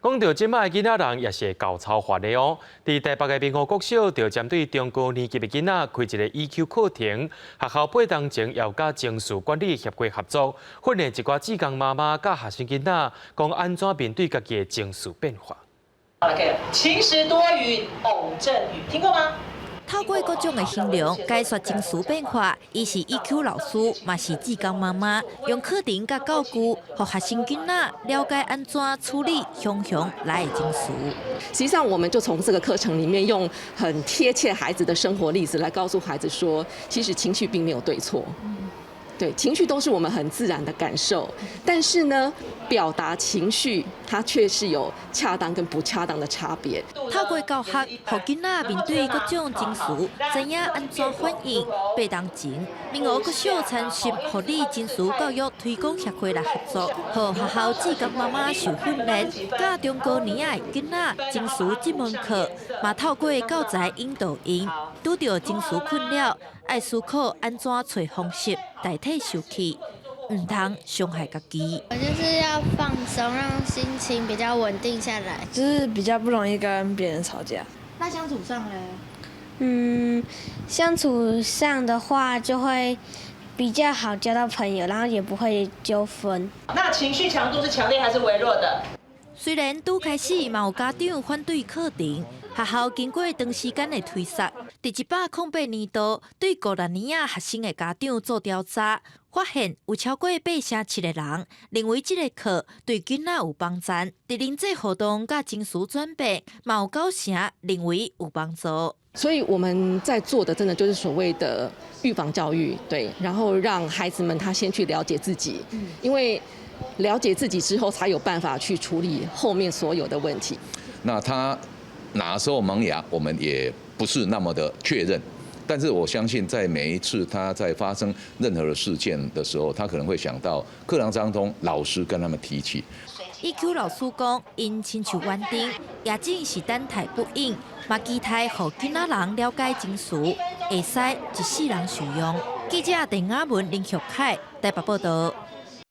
讲到即摆囡仔人也是会高超化的哦。伫台北的民和国小，就针对中高年级的囡仔开一个 EQ 课程，学校8当前要甲情绪管理协会合作，训练一寡志工妈妈甲学生囡仔，讲安怎面对家己的情绪变化。OK， 晴时多云，偶阵雨，听过吗？ 透过各种的形容解说情绪变化，伊是 EQ 老师，嘛是志工妈妈，用课程甲教具，互学生囡仔了解安怎处理熊来的情绪。实际上，我们就从这个课程里面，用很贴切孩子的生活例子来告诉孩子说，其实情绪并没有对错。对，情绪都是我们很自然的感受，但是呢，表达情绪它却是有恰当跟不恰当的差别。透过教学，互囡仔面对各种情绪，知影安怎反应。8当前，民和国小参与护理情绪教育推广协会来合作，互学校志工妈妈受训练，教中高年仔囡仔情绪这门课，嘛透过教材引导因，拄到情绪困扰，爱思考安怎找方式代替受气，唔通伤害家己。我就是要放松，让心情比较稳定下来，就是比较不容易跟别人吵架。那相处上呢？相处上的话就会比较好交到朋友，然后也不会纠纷。那情绪强度是强烈还是微弱的？虽然拄开始嘛有家长反对课程，学校经过长时间的推测，第108年度对5年学生的家长做调查，发现有超过8%的人认为这个课对囡仔有帮助，伫人际互动甲情绪转变，嘛有9%认为有帮助。所以我们在做的，真的就是所谓的预防教育，对，然后让孩子们他先去了解自己，因为了解自己之后，才有办法去处理后面所有的问题。那他哪时候萌芽，我们也不是那么的确认。但是我相信，在每一次他在发生任何的事件的时候，他可能会想到课堂当中老师跟他们提起。EQ 老师讲，因亲像园丁，也正是等待不应，嘛期待互囡仔人了解情绪，会使一世人受用。记者陈雅文、林旭凯台北报道。